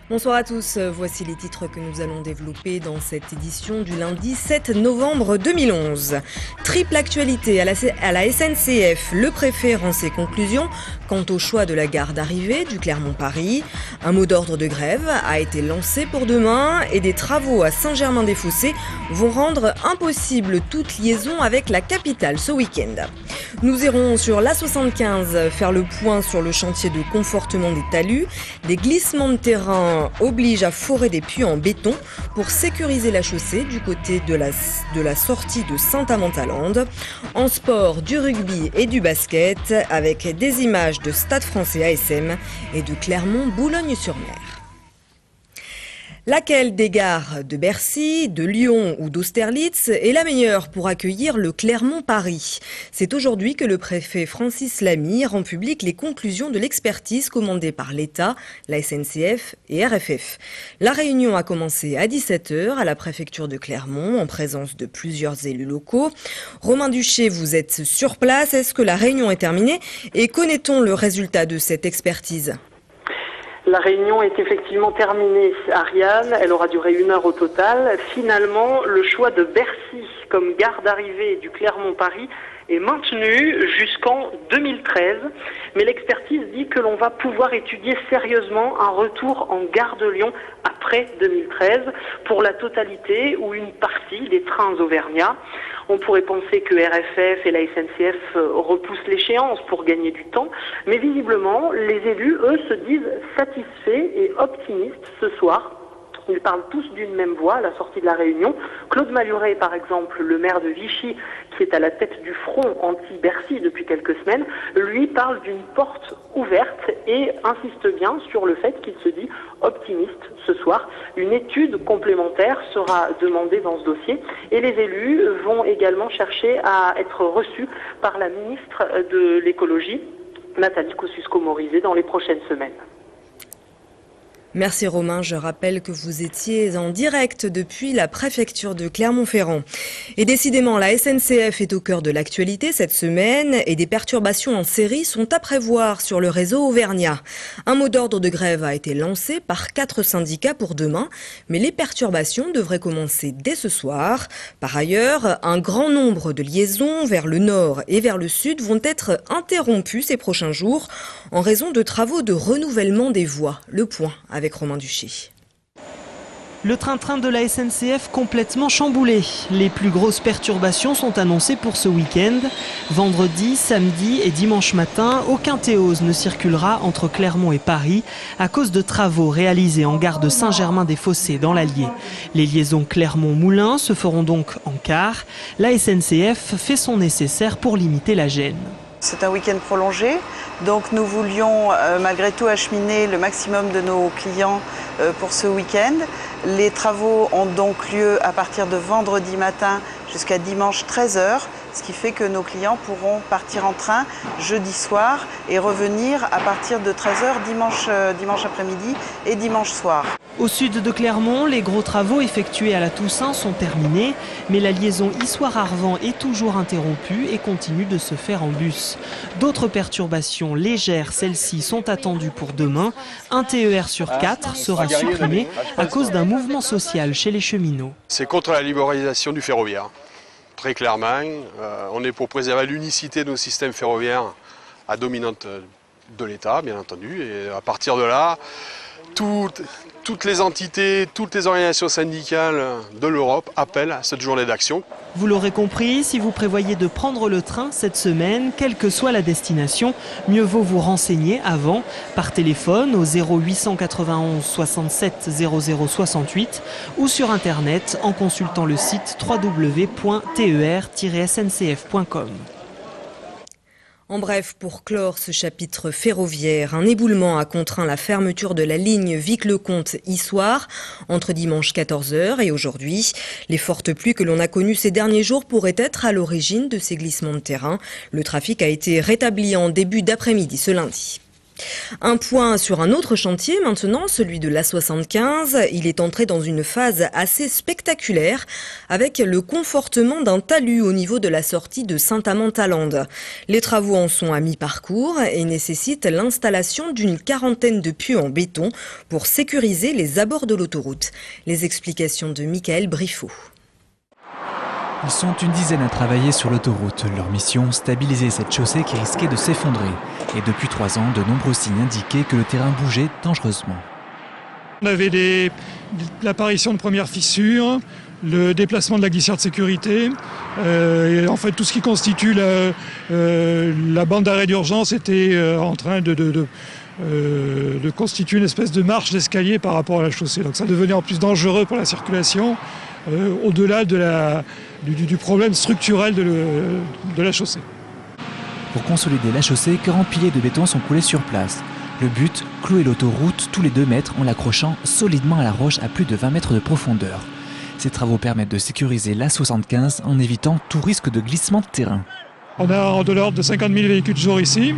Bonsoir à tous, voici les titres que nous allons développer dans cette édition du lundi 7 novembre 2011. Triple actualité à la SNCF, le préfet rend ses conclusions quant au choix de la gare d'arrivée du Clermont-Paris. Un mot d'ordre de grève a été lancé pour demain et des travaux à Saint-Germain-des-Fossés vont rendre impossible toute liaison avec la capitale ce week-end. Nous irons sur l'A75 faire le point sur le chantier de confortement des talus. Des glissements de terrain obligent à forer des puits en béton pour sécuriser la chaussée du côté de la sortie de Saint-Amand-à-Lande. En sport, du rugby et du basket avec des images de Stade Français ASM et de Clermont-Boulogne-sur-Mer. Laquelle des gares de Bercy, de Lyon ou d'Austerlitz est la meilleure pour accueillir le Clermont-Paris? C'est aujourd'hui que le préfet Francis Lamy rend public les conclusions de l'expertise commandée par l'État, la SNCF et RFF. La réunion a commencé à 17h à la préfecture de Clermont en présence de plusieurs élus locaux. Romain Duché, vous êtes sur place. Est-ce que la réunion est terminée et connaît-on le résultat de cette expertise ? La réunion est effectivement terminée, Ariane. Elle aura duré 1 heure au total. Finalement, le choix de Bercy comme gare d'arrivée du Clermont-Paris est maintenu jusqu'en 2013. Mais l'expertise dit que l'on va pouvoir étudier sérieusement un retour en gare de Lyon après 2013 pour la totalité ou une partie des trains auvergnats. On pourrait penser que RFF et la SNCF repoussent l'échéance pour gagner du temps, mais visiblement, les élus, eux, se disent satisfaits et optimistes ce soir. Ils parlent tous d'une même voix à la sortie de la réunion. Claude Malhuret, par exemple, le maire de Vichy, qui est à la tête du front anti-Bercy depuis quelques semaines, lui parle d'une porte ouverte et insiste bien sur le fait qu'il se dit optimiste ce soir. Une étude complémentaire sera demandée dans ce dossier et les élus vont également chercher à être reçus par la ministre de l'écologie, Nathalie Kosciusko-Morizet, dans les prochaines semaines. Merci Romain, je rappelle que vous étiez en direct depuis la préfecture de Clermont-Ferrand. Et décidément, la SNCF est au cœur de l'actualité cette semaine et des perturbations en série sont à prévoir sur le réseau auvergnat. Un mot d'ordre de grève a été lancé par 4 syndicats pour demain, mais les perturbations devraient commencer dès ce soir. Par ailleurs, un grand nombre de liaisons vers le nord et vers le sud vont être interrompues ces prochains jours en raison de travaux de renouvellement des voies. Le point avec Romain Duché. Le train-train de la SNCF complètement chamboulé. Les plus grosses perturbations sont annoncées pour ce week-end. Vendredi, samedi et dimanche matin, aucun Théose ne circulera entre Clermont et Paris à cause de travaux réalisés en gare de Saint-Germain-des-Fossés dans l'Allier. Les liaisons Clermont-Moulins se feront donc en car. La SNCF fait son nécessaire pour limiter la gêne. C'est un week-end prolongé, donc nous voulions malgré tout acheminer le maximum de nos clients pour ce week-end. Les travaux ont donc lieu à partir de vendredi matin jusqu'à dimanche 13h, ce qui fait que nos clients pourront partir en train jeudi soir et revenir à partir de 13h dimanche après-midi et dimanche soir. Au sud de Clermont, les gros travaux effectués à la Toussaint sont terminés, mais la liaison Issoire-Arvan est toujours interrompue et continue de se faire en bus. D'autres perturbations légères, celles-ci, sont attendues pour demain. Un TER sur 4 sera supprimé à cause d'un mouvement social chez les cheminots. C'est contre la libéralisation du ferroviaire. Très clairement, on est pour préserver l'unicité de nos systèmes ferroviaires à dominante de l'État, bien entendu. Et à partir de là, toutes les entités, toutes les organisations syndicales de l'Europe appellent à cette journée d'action. Vous l'aurez compris, si vous prévoyez de prendre le train cette semaine, quelle que soit la destination, mieux vaut vous renseigner avant par téléphone au 0891 67 00 68 ou sur internet en consultant le site www.ter-sncf.com. En bref, pour clore ce chapitre ferroviaire, un éboulement a contraint la fermeture de la ligne Vic-le-Comte-Issoire entre dimanche 14h et aujourd'hui. Les fortes pluies que l'on a connues ces derniers jours pourraient être à l'origine de ces glissements de terrain. Le trafic a été rétabli en début d'après-midi ce lundi. Un point sur un autre chantier maintenant, celui de l'A75. Il est entré dans une phase assez spectaculaire avec le confortement d'un talus au niveau de la sortie de Saint-Amand-Tallande. Les travaux en sont à mi-parcours et nécessitent l'installation d'une quarantaine de pieux en béton pour sécuriser les abords de l'autoroute. Les explications de Michael Briffaut. Ils sont une dizaine à travailler sur l'autoroute. Leur mission, stabiliser cette chaussée qui risquait de s'effondrer. Et depuis 3 ans, de nombreux signes indiquaient que le terrain bougeait dangereusement. On avait l'apparition de premières fissures, le déplacement de la glissière de sécurité. Et en fait, tout ce qui constitue la bande d'arrêt d'urgence était en train de constituer une espèce de marche d'escalier par rapport à la chaussée. Donc ça devenait en plus dangereux pour la circulation, au-delà du problème structurel de la chaussée. Pour consolider la chaussée, 40 piliers de béton sont coulés sur place. Le but, clouer l'autoroute tous les 2 mètres en l'accrochant solidement à la roche à plus de 20 mètres de profondeur. Ces travaux permettent de sécuriser l'A75 en évitant tout risque de glissement de terrain. On a de l'ordre de 50 000 véhicules jour ici.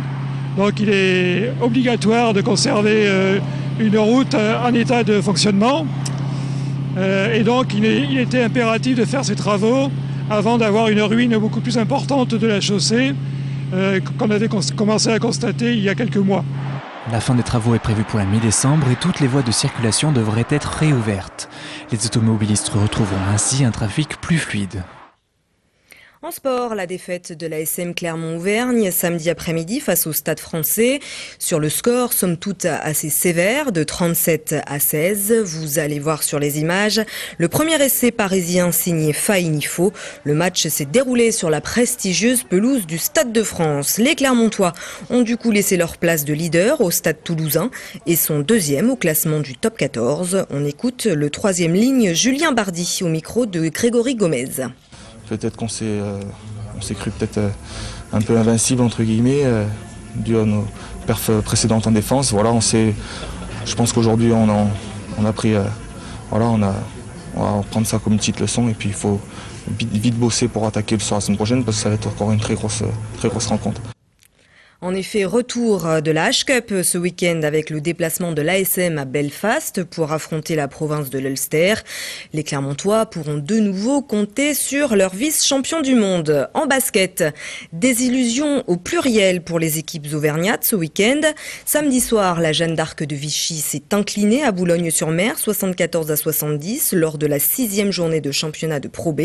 Donc il est obligatoire de conserver une route en état de fonctionnement. Et donc il était impératif de faire ces travaux avant d'avoir une ruine beaucoup plus importante de la chaussée qu'on avait commencé à constater il y a quelques mois. La fin des travaux est prévue pour la mi-décembre et toutes les voies de circulation devraient être réouvertes. Les automobilistes retrouveront ainsi un trafic plus fluide. En sport, la défaite de l'ASM Clermont-Auvergne samedi après-midi face au Stade Français. Sur le score, somme toute assez sévère, de 37-16. Vous allez voir sur les images le premier essai parisien signé Fainifo. Le match s'est déroulé sur la prestigieuse pelouse du Stade de France. Les Clermontois ont du coup laissé leur place de leader au Stade toulousain et sont 2e au classement du top 14. On écoute le 3e ligne Julien Bardi au micro de Grégory Gomez. Peut-être qu'on s'est cru peut-être un peu invincible entre guillemets, dû à nos perfs précédentes en défense. Voilà, je pense qu'aujourd'hui on a pris, on va prendre ça comme une petite leçon et puis il faut vite bosser pour attaquer sur la semaine prochaine parce que ça va être encore une très grosse rencontre. En effet, retour de la H-Cup ce week-end avec le déplacement de l'ASM à Belfast pour affronter la province de l'Ulster. Les Clermontois pourront de nouveau compter sur leur vice-champion du monde. En basket, désillusion au pluriel pour les équipes auvergnates ce week-end. Samedi soir, la Jeanne d'Arc de Vichy s'est inclinée à Boulogne-sur-Mer, 74-70, lors de la 6e journée de championnat de Pro B.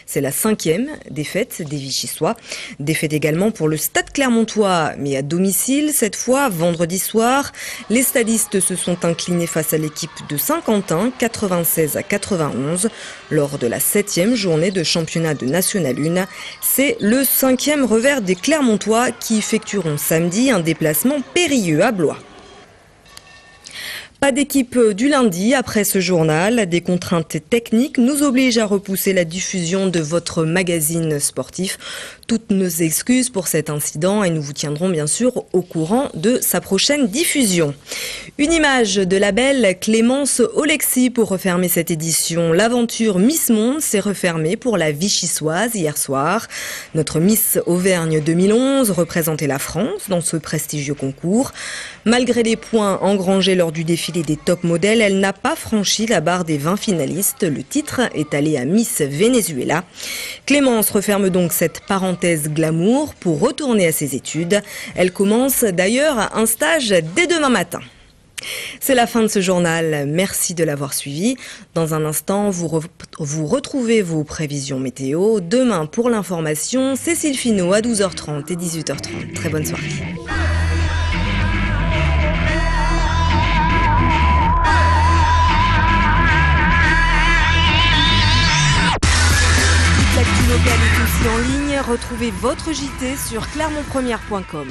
C'est la 5e défaite des Vichysois. Défaite également pour le Stade Clermontois, mais à domicile, cette fois, vendredi soir. Les stadistes se sont inclinés face à l'équipe de Saint-Quentin, 96-91, lors de la 7e journée de championnat de National 1. C'est le 5e revers des Clermontois qui effectueront samedi un déplacement périlleux à Blois. Pas d'équipe du lundi après ce journal. Des contraintes techniques nous obligent à repousser la diffusion de votre magazine sportif. Toutes nos excuses pour cet incident et nous vous tiendrons bien sûr au courant de sa prochaine diffusion. Une image de la belle Clémence Olexi pour refermer cette édition. L'aventure Miss Monde s'est refermée pour la Vichysoise hier soir. Notre Miss Auvergne 2011 représentait la France dans ce prestigieux concours. Malgré les points engrangés lors du défilé des top modèles, elle n'a pas franchi la barre des 20 finalistes. Le titre est allé à Miss Venezuela. Clémence referme donc cette parenthèse glamour pour retourner à ses études. Elle commence d'ailleurs un stage dès demain matin. C'est la fin de ce journal. Merci de l'avoir suivi. Dans un instant, vous retrouvez vos prévisions météo. Demain, pour l'information, Cécile Finot à 12h30 et 18h30. Très bonne soirée. L'actu locale est aussi en ligne. Retrouvez votre JT sur clermontpremière.com.